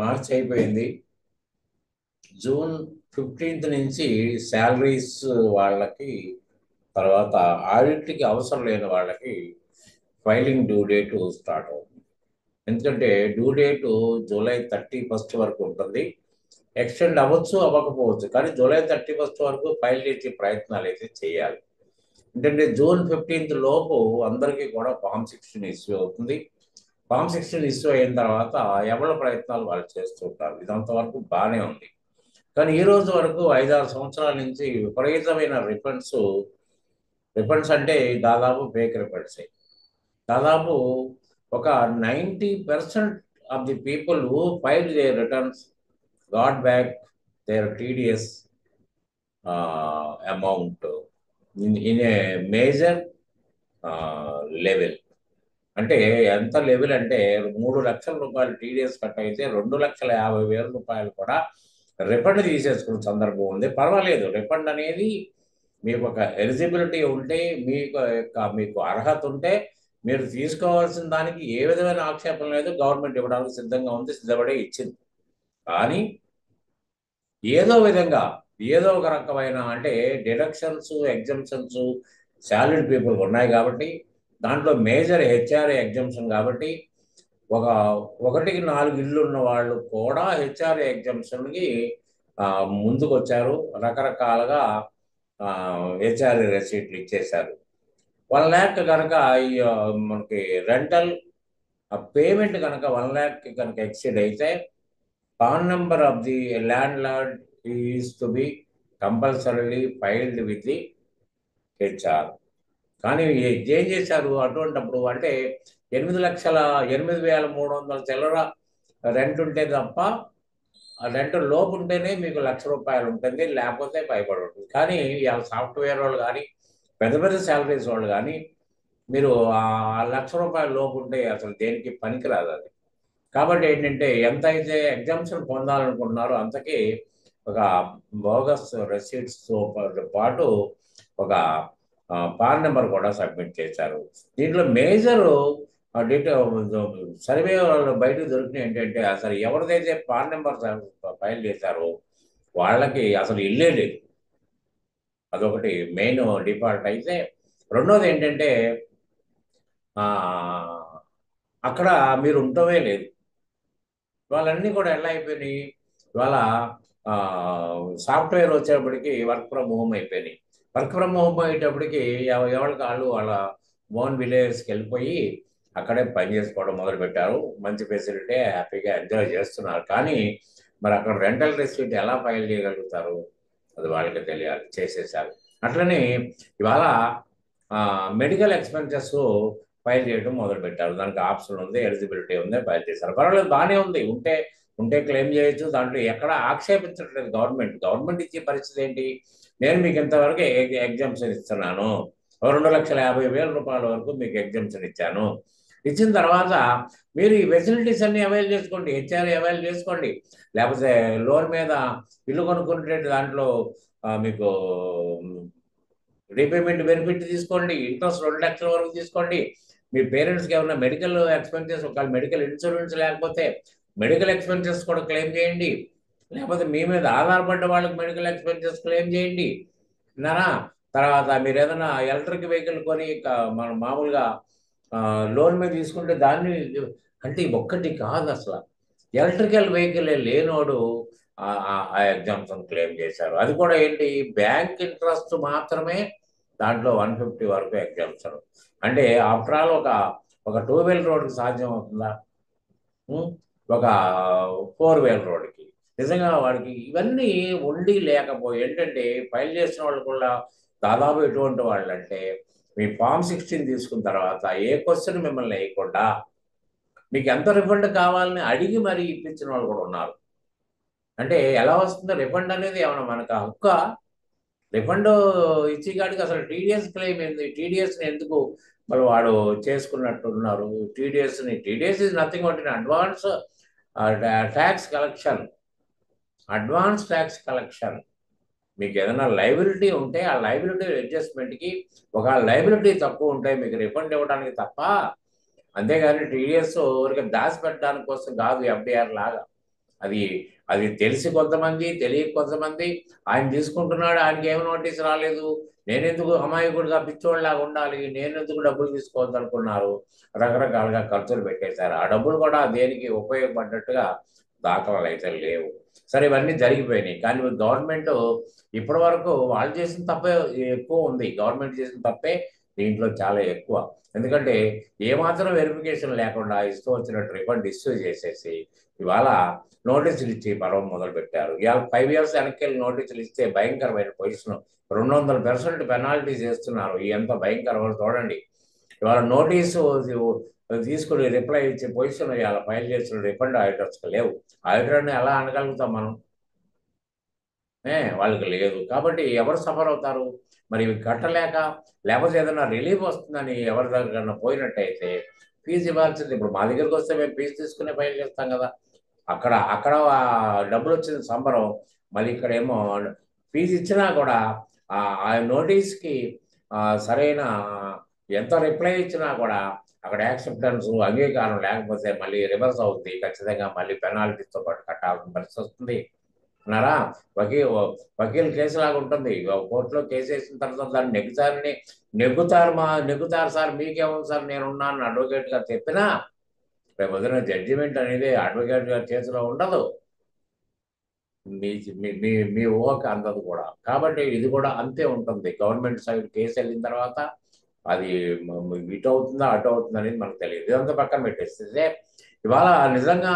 March అయిపోయింది. June 15th నుంచి salaries వాళ్ళకి, తర్వాత ఆడిట్కి అవసరం లేని వాళ్ళకి ఫైలింగ్ డ్యూ డేటు స్టార్ట్ అవుతుంది. ఎందుకంటే డ్యూ డేటు జూలై 31 వరకు ఉంటుంది. ఎక్స్టెండ్ అవ్వచ్చు అవ్వకపోవచ్చు, కానీ జూలై 31 వరకు ఫైల్ చేసే ప్రయత్నాలు అయితే చేయాలి. ఏంటంటే జూన్ 15 లోపు అందరికీ కూడా ఫామ్ 16 ఇష్యూ అవుతుంది. ఫామ్ 16 ఇష్యూ అయిన తర్వాత ఎవరి ప్రయత్నాలు వాళ్ళు చేస్తూ ఉంటారు. ఇదంతవరకు బాగానే ఉంది. కానీ ఈ రోజు వరకు 5-6 సంవత్సరాల నుంచి విపరీతమైన రిఫండ్స్ అంటే దాదాపు ఫేక్ రిఫండ్స్. దాదాపు ఒక 90% of the people who file their returns got back their TDS amount in a major level. అంటే ఎంత లెవెల్ అంటే 3 లక్షల రూపాయలు టీడీఎస్ కట్ అయితే 2,50,000 రూపాయలు కూడా రిఫండ్ తీసేసుకున్న సందర్భం ఉంది. పర్వాలేదు, రిఫండ్ అనేది మీకు ఒక ఎలిజిబిలిటీ ఉంటే, మీకు అర్హత ఉంటే మీరు తీసుకోవాల్సిన దానికి ఏ విధమైన ఆక్షేపం లేదు. గవర్నమెంట్ ఇవ్వడానికి సిద్ధంగా ఉంది, సిద్ధపడే ఇచ్చింది. కానీ ఏదో విధంగా ఏదో ఒక రకమైన అంటే డిడక్షన్స్, ఎగ్జంప్షన్స్ సాలరీడ్ పీపుల్ ఉన్నాయి కాబట్టి, దాంట్లో మేజర్ హెచ్ఆర్ఏ ఎగ్జంప్షన్ కాబట్టి, ఒక 1-4 ఇళ్ళు ఉన్న వాళ్ళు కూడా హెచ్ఆర్ఏ ఎగ్జంప్షన్కి ముందుకు వచ్చారు. రకరకాలుగా హెచ్ఆర్ఏ రెసీట్లు ఇచ్చేశారు. 1 lakh కనుక మనకి రెంటల్ పేమెంట్ కనుక 1 lakh కనుక ఎక్సీడ్ అయితే, pan number of the land lord is to be compulsorily filed with the HR. కానీ ఏం చేశారు అటువంటిప్పుడు అంటే 8,08,300 చిల్లర రెంట్ ఉంటే తప్ప, రెంట్ లోపు ఉంటేనే మీకు ₹1,00,000 ఉంటుంది, లేకపోతే భయపడి ఉంటుంది. కానీ ఇవాళ సాఫ్ట్వేర్ వాళ్ళు కానీ, పెద్ద పెద్ద శాలరీస్ వాళ్ళు కానీ, మీరు ఆ ₹1,00,000 లోపు ఉంటే అసలు దేనికి పనికిరాదు అది. కాబట్టి ఏంటంటే ఎంత అయితే ఎగ్జామ్షన్ పొందాలనుకుంటున్నారో అంతకీ ఒక బోగస్ రెసీట్స్తో పాటు ఒక పాన్ నెంబర్ కూడా సబ్మిట్ చేశారు. దీంట్లో మేజర్ సర్వే వాళ్ళు బయటకు దొరికినాయి ఏంటంటే, అసలు ఎవరిదైతే పాన్ నెంబర్ ఫైల్ చేశారో వాళ్ళకి అసలు ఇల్లే లేదు. అదొకటి మెయిన్ డిఫాల్ట్ అయితే. రెండోది ఏంటంటే అక్కడ మీరు ఉండటమే లేదు. వాళ్ళన్నీ కూడా ఎలా అయిపోయినాయి, ఇవాళ సాఫ్ట్వేర్ వచ్చేటప్పటికి వర్క్ ఫ్రమ్ హోమ్ అయిపోయినాయి. వర్క్ ఫ్రమ్ హోమ్ అయ్యేటప్పటికి ఎవరికి వాళ్ళు వాళ్ళ ఓన్ విలేజెస్కి వెళ్ళిపోయి అక్కడే పని చేసుకోవడం మొదలుపెట్టారు. మంచి ఫెసిలిటీ, హ్యాపీగా ఎంజాయ్ చేస్తున్నారు. కానీ మరి అక్కడ రెంటల్ రెసిట్ ఎలా ఫైల్ చేయగలుగుతారు, అది వాళ్ళకి తెలియాలి. చేసేసారు. అట్లనే ఇవాళ మెడికల్ ఎక్స్పెన్సెస్ ఫైల్ చేయడం మొదలుపెట్టారు. దానికి ఆప్షన్ ఉంది, ఎలిజిబిలిటీ ఉంది, ఫైల్ చేశారు. పర్వాలేదు, బాగానే ఉంది. ఉంటే ఉంటే క్లెయిమ్ చేయొచ్చు. దాంట్లో ఎక్కడ ఆక్షేపించట్లేదు గవర్నమెంట్ ఇచ్చే పరిస్థితి ఏంటి, నేను మీకు ఇంతవరకు ఎగ్జామ్షన్ ఇస్తున్నాను, 2,50,000 వరకు మీకు ఎగ్జామ్షన్ ఇచ్చాను. ఇచ్చిన తర్వాత మీరు ఈ ఫెసిలిటీస్ అన్ని అవైల్ చేసుకోండి, హెచ్ఆర్ఏ అవైల్ చేసుకోండి. లేకపోతే లోన్ మీద ఇల్లు కొనుక్కునే దాంట్లో మీకు రీపేమెంట్ బెనిఫిట్ తీసుకోండి, ఇంట్రెస్ట్ 2 లక్షల వరకు తీసుకోండి. మీ పేరెంట్స్కి ఏమైనా మెడికల్ ఎక్స్పెన్సెస్, ఒకవేళ మెడికల్ ఇన్సూరెన్స్ లేకపోతే మెడికల్ ఎక్స్పెన్సెస్ కూడా క్లెయిమ్ చేయండి. లేకపోతే మీ మీద ఆధారపడ్డ వాళ్ళకి మెడికల్ ఎక్స్పెన్సెస్ క్లెయిమ్ చేయండి. విన్నారా? తర్వాత మీరు ఏదైనా ఎలక్ట్రిక్ వెహికల్ కొని మన మామూలుగా లోన్ మీద తీసుకుంటే దాన్ని, అంటే ఒక్కటి కాదు అసలు, ఎలక్ట్రికల్ వెహికల్ లేనోడు ఆ ఎగ్జామ్షన్ క్లెయిమ్ చేశారు. అది కూడా ఏంటి, బ్యాంక్ ఇంట్రెస్ట్ మాత్రమే దాంట్లో 150 వరకు ఎగ్జామ్షన్. అంటే ఆఫ్టర్ ఆల్ ఒక 2 వీలర్ రోడ్కి సాధ్యం అవుతుందా? ఒక 4 వీలర్ రోడ్కి. నిజంగా వాడికి ఇవన్నీ ఉండి లేకపోయి ఏంటంటే, ఫైల్ చేసిన వాళ్ళు కూడా దాదాపు ఎటువంటి వాళ్ళు అంటే, మీ ఫామ్ 16 తీసుకున్న తర్వాత ఏ క్వశ్చన్ మిమ్మల్ని వేయకుండా మీకు ఎంత రిఫండ్ కావాలని అడిగి మరీ ఇప్పించిన వాళ్ళు కూడా ఉన్నారు. అంటే ఎలా వస్తుంది రిఫండ్ అనేది? ఏమన్నా మనకు హక్క? రిఫండ్ ఇచ్చి కాడికి అసలు టీడీఎస్ క్లెయిమ్ ఏంది? టీడీఎస్ని ఎందుకు మరి వాడు చేసుకున్నట్టున్నారు? TDS is nothing but advance tax collection. Advance tax collection. మీకు ఏదైనా లైబిలిటీ ఉంటే ఆ లైబిలిటీ అడ్జస్ట్మెంట్కి, ఒక లైబిలిటీ తక్కువ ఉంటే మీకు రిఫండ్ ఇవ్వడానికి తప్ప, అంతేగాని టీడీఎస్ ఊరికి దాచి పెట్టడానికి కోసం కాదు, ఎఫ్డిఆర్ లాగా. అది అది తెలిసి కొంతమంది, తెలియక కొంతమంది. ఆయన తీసుకుంటున్నాడు, ఆయనకి ఏమి నోటీస్ రాలేదు, నేనెందుకు అమాయకుడిగా పిచ్చోళ్ళలాగా ఉండాలి, నేనెందుకు డబ్బులు తీసుకోవద్దు అనుకున్నారు. రకరకాలుగా ఖర్చులు పెట్టేశారు. ఆ డబ్బులు కూడా దేనికి ఉపయోగపడ్డట్టుగా దాఖలాలు అయితే లేవు. సరే, ఇవన్నీ జరిగిపోయినాయి. కానీ గవర్నమెంట్ ఇప్పటి వరకు వాళ్ళు చేసిన తప్పే ఎక్కువ ఉంది. గవర్నమెంట్ చేసిన తప్పే దీంట్లో చాలా ఎక్కువ. ఎందుకంటే ఏమాత్రం వెరిఫికేషన్ లేకుండా ఇస్తూ వచ్చినట్టు రిఫండ్ ఇష్యూ చేసేసి ఇవాళ నోటీసులు ఇచ్చి పర్వం మొదలు పెట్టారు. ఇవాళ 5 years వెనక్కి నోటీసులు ఇస్తే భయంకరమైన పొజిషన్, 200% పెనాల్టీ చేస్తున్నారు. ఎంత భయంకరమో చూడండి. ఇవాళ నోటీసు తీసుకుని రిప్లై ఇచ్చే పొజిషన్ ఇవాళ ఫైల్ చేసిన రిఫండ్ ఆడిటర్స్కి లేవు. ఆడిటర్ని ఎలా అనగలుగుతాం మనం? వాళ్ళకి లేదు. కాబట్టి ఎవరు సఫర్ అవుతారు? మరి ఇవి కట్టలేక, లేకపోతే ఏదైనా రిలీఫ్ వస్తుందని ఎవరి దగ్గర పోయినట్టయితే ఫీజు ఇవ్వాల్సింది. ఇప్పుడు మా దగ్గరికి వస్తే మేము ఫీజు తీసుకునే ఫైల్ చేస్తాం కదా. అక్కడ అక్కడ డబ్బులు వచ్చిన సంబరం. మళ్ళీ ఇక్కడేమో ఫీజు ఇచ్చినా కూడా ఆ నోటీస్కి సరైన ఎంత రిప్లై ఇచ్చినా కూడా అక్కడ యాక్సెప్టెన్స్, అంగీకారం లేకపోతే మళ్ళీ రివర్స్ అవుతుంది. ఖచ్చితంగా మళ్ళీ పెనాల్టీతో పాటు కట్టాల్సిన పరిస్థితి వస్తుంది అన్నారా. వకీల్ కేసు లాగా ఉంటుంది. కోర్టులో కేసు వేసిన తర్వాత దాన్ని నెగ్గుతారు సార్, మీకేముంది సార్, నేనున్నాను అడ్వకేట్ గారు చెప్పినా రేపు పొద్దున జడ్జిమెంట్ అనేది అడ్వకేట్ గారి చేతిలో ఉండదు. మీ మీ మీ మీ ఊహకు అందదు కూడా. కాబట్టి ఇది కూడా అంతే ఉంటుంది. గవర్నమెంట్ సైడ్ కేసు వెళ్ళిన తర్వాత అది ఇటు అవుతుందా అటు అవుతుందా అనేది మనకు తెలియదు. ఇదంతా పక్కన పెట్టేస్తే ఇవాళ నిజంగా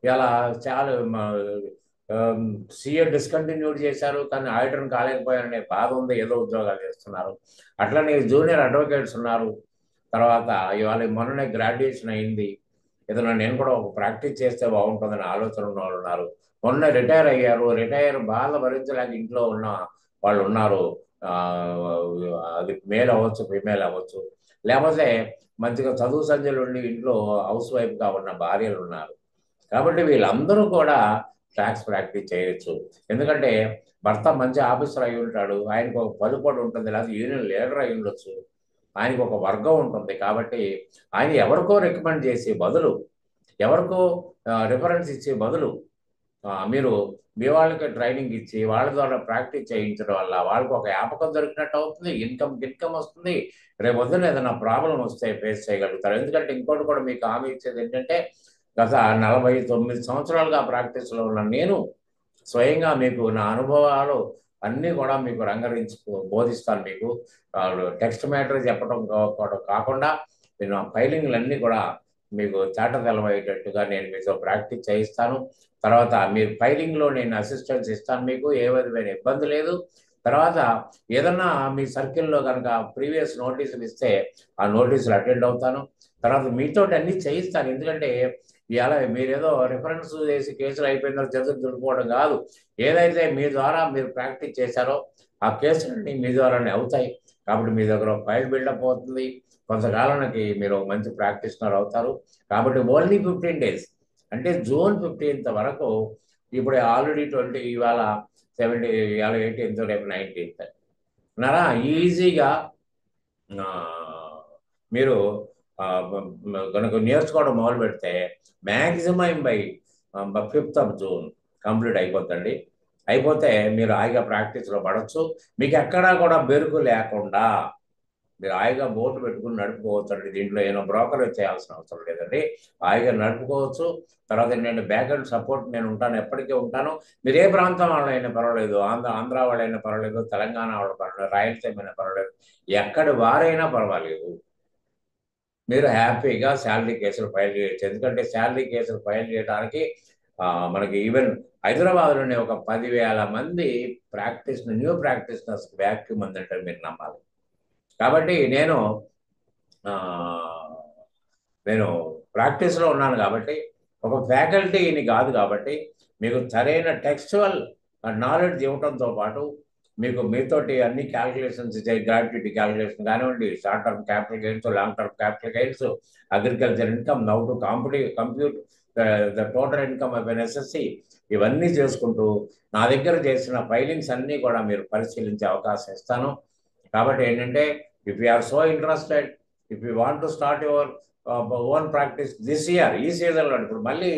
ఇలా చాలా సీఏ డిస్కంటిన్యూడ్ చేశారు, కానీ ఆడిటర్ని కాలేకపోయారనే బాధ ఉంది. ఏదో ఉద్యోగాలు చేస్తున్నారు. అట్లనే జూనియర్ అడ్వకేట్స్ ఉన్నారు. తర్వాత ఇవాళ మొన్ననే గ్రాడ్యుయేషన్ అయింది, ఏదైనా నేను కూడా ఒక ప్రాక్టీస్ చేస్తే బాగుంటుందని ఆలోచన ఉన్న వాళ్ళు ఉన్నారు. మొన్న రిటైర్ అయ్యారు, రిటైర్ బాధ భరించలేక ఇంట్లో ఉన్న వాళ్ళు ఉన్నారు. అది మేల్ అవ్వచ్చు, ఫీమేల్ అవ్వచ్చు, లేకపోతే మంచిగా చదువు సంధ్యలు ఉండి ఇంట్లో హౌస్ వైఫ్గా ఉన్న భార్యలు ఉన్నారు. కాబట్టి వీళ్ళందరూ కూడా ట్యాక్స్ ప్రాక్టీస్ చేయొచ్చు. ఎందుకంటే భర్త మంచి ఆఫీసర్ అయి ఉంటాడు, ఆయనకు ఒక పలుపడి ఉంటుంది, లేదా యూనియన్ లీడర్ అయి ఉండొచ్చు, ఆయనకు ఒక వర్గం ఉంటుంది. కాబట్టి ఆయన ఎవరికో రికమెండ్ చేసే బదులు, ఎవరికో రిఫరెన్స్ ఇచ్చే బదులు మీరు మీ వాళ్ళకి ట్రైనింగ్ ఇచ్చి వాళ్ళ ద్వారా ప్రాక్టీస్ చేయించడం వల్ల వాళ్ళకి ఒక వ్యాపకం దొరికినట్టు అవుతుంది. ఇన్కమ్ వస్తుంది. రేపు పొద్దున ఏదైనా ప్రాబ్లం వస్తే ఫేస్ చేయగలుగుతారు. ఎందుకంటే ఇంకోటి కూడా మీకు హామీ ఇచ్చేది ఏంటంటే, గత 49 సంవత్సరాలుగా ప్రాక్టీస్లో ఉన్న నేను స్వయంగా మీకు నా అనుభవాలు అన్నీ కూడా మీకు రంగరించి బోధిస్తాను. మీకు టెక్స్ట్ మ్యాటర్ చెప్పడం కాకుండా నేను ఫైలింగ్లన్నీ కూడా మీకు చాటతెలమయ్యేటట్టుగా నేను మీతో ప్రాక్టీస్ చేయిస్తాను. తర్వాత మీరు ఫైలింగ్లో నేను అసిస్టెన్స్ ఇస్తాను. మీకు ఏ విధమైన ఇబ్బంది లేదు. తర్వాత ఏదన్నా మీ సర్కిల్లో కనుక ప్రీవియస్ నోటీసులు ఇస్తే ఆ నోటీసులు అటెండ్ అవుతాను. తర్వాత మీతో అన్నీ చేయిస్తాను. ఎందుకంటే ఇవాళ మీరేదో రిఫరెన్స్ చేసి కేసులు అయిపోయిందో చదువు దులుపుకోవడం కాదు. ఏదైతే మీ ద్వారా మీరు ప్రాక్టీస్ చేశారో ఆ కేసులన్నీ మీ ద్వారానే అవుతాయి. కాబట్టి మీ దగ్గర ఫైల్ బిల్డప్ అవుతుంది. కొంతకాలానికి మీరు మంచి ప్రాక్టీషనర్ అవుతారు. కాబట్టి ఓన్లీ 15 days, అంటే జూన్ 15th వరకు. ఇప్పుడు ఆల్రెడీ 20, ఇవాళ 70, ఇవాళ 18th, రేపు 19th అన్నారా. ఈజీగా మీరు కనుక నేర్చుకోవడం మొదలు పెడితే maximum by 5th of June complete అయిపోతుంది. అయిపోతే మీరు హాయిగా ప్రాక్టీస్లో పడవచ్చు. మీకు ఎక్కడా కూడా బెరుకు లేకుండా మీరు హాయిగా బోటు పెట్టుకుని నడుపుకోవచ్చు అండి. దీంట్లో ఏదో బ్రోకర్ చేయాల్సిన అవసరం లేదండి. హాయిగా నడుపుకోవచ్చు. తర్వాత నేను బ్యాక్ అండ్ సపోర్ట్ నేను ఉంటాను, ఎప్పటికీ ఉంటాను. మీరు ఏ ప్రాంతం వాళ్ళైనా పర్వాలేదు, ఆంధ్ర వాళ్ళైనా పర్వాలేదు, తెలంగాణ వాళ్ళు పర్వాలేదు, రాయలసీమ అయినా పర్వాలేదు, ఎక్కడి వారైనా పర్వాలేదు, మీరు హ్యాపీగా శాలరీ కేసులు ఫైల్ చేయొచ్చు. ఎందుకంటే శాలరీ కేసులు ఫైల్ చేయడానికి మనకి ఈవెన్ హైదరాబాద్లోనే ఒక 10,000 మంది న్యూ ప్రాక్టీషనర్స్ వ్యాక్యూమ్ అందంటే మీరు నమ్మాలి. కాబట్టి నేను ప్రాక్టీస్లో ఉన్నాను కాబట్టి, ఒక ఫ్యాకల్టీని కాదు కాబట్టి, మీకు సరైన టెక్స్చువల్ నాలెడ్జ్ ఇవ్వడంతో పాటు మీకు మీతోటి అన్ని క్యాల్కులేషన్స్ గ్రాట్యుటీ క్యాల్కులేషన్ కానివ్వండి, short term capital gains, long term capital gains, agriculture income, now to compute the total income of an assessee, ఇవన్నీ చేసుకుంటూ నా దగ్గర చేసిన ఫైలింగ్స్ అన్నీ కూడా మీరు పరిశీలించే అవకాశం ఇస్తాను. కాబట్టి ఏంటంటే, if you are so interested, if you want to start your own practice this year, ఈ సీజన్లో. ఇప్పుడు మళ్ళీ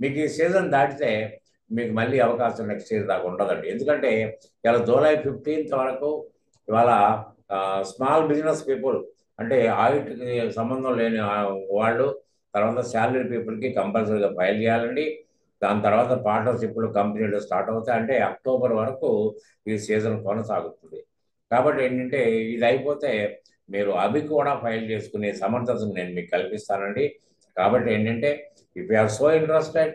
మీకు ఈ సీజన్ దాటితే మీకు మళ్ళీ అవకాశం నెక్స్ట్ ఇయర్ దాకా ఉండదండి. ఎందుకంటే ఇలా జూలై 15th వరకు ఇవాళ స్మాల్ బిజినెస్ పీపుల్, అంటే ఆడిట్కి సంబంధం లేని వాళ్ళు, తర్వాత శాలరీ పీపుల్కి కంపల్సరీగా ఫైల్ చేయాలండి. దాని తర్వాత పార్ట్నర్షిప్లు కంపెనీలు స్టార్ట్ అవుతాయి. అంటే అక్టోబర్ వరకు ఈ సీజన్ కొనసాగుతుంది. కాబట్టి ఏంటంటే ఇది అయిపోతే మీరు అవి కూడా ఫైల్ చేసుకునే సమర్థతను నేను మీకు కల్పిస్తానండి. కాబట్టి ఏంటంటే if you are so interested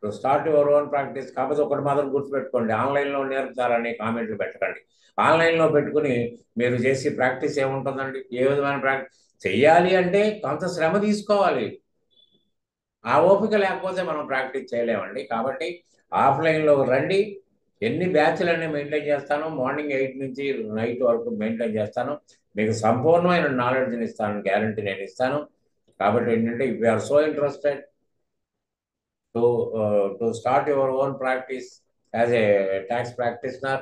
to start your own practice, కాకపోతే ఒకటి మాత్రం గుర్తుపెట్టుకోండి, ఆన్లైన్లో నేర్పుతారని కామెంట్లు పెట్టకండి. ఆన్లైన్లో పెట్టుకుని మీరు చేసి ప్రాక్టీస్ ఏముంటుందండి? ఏ విధమైన ప్రాక్టీస్ చెయ్యాలి అంటే కొంత శ్రమ తీసుకోవాలి. ఆ ఓపిక లేకపోతే మనం ప్రాక్టీస్ చేయలేమండి. కాబట్టి ఆఫ్లైన్లో రండి. ఎన్ని బ్యాచ్లన్నీ మెయింటైన్ చేస్తాను, మార్నింగ్ 8 నుంచి నైట్ వరకు మెయింటైన్ చేస్తాను. మీకు సంపూర్ణమైన నాలెడ్జ్ని ఇస్తాను, గ్యారంటీ నేను ఇస్తాను. కాబట్టి ఏంటంటే if you are so interested to start your own practice as a tax practitioner,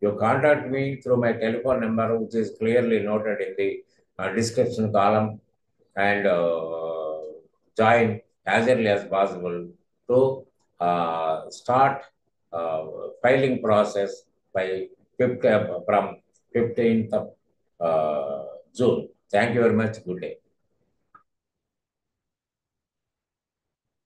you contact me through my telephone number, which is clearly noted in the description column, and join as early as possible to start filing process by 5th, from 15th of June. Thank you very much. Good day.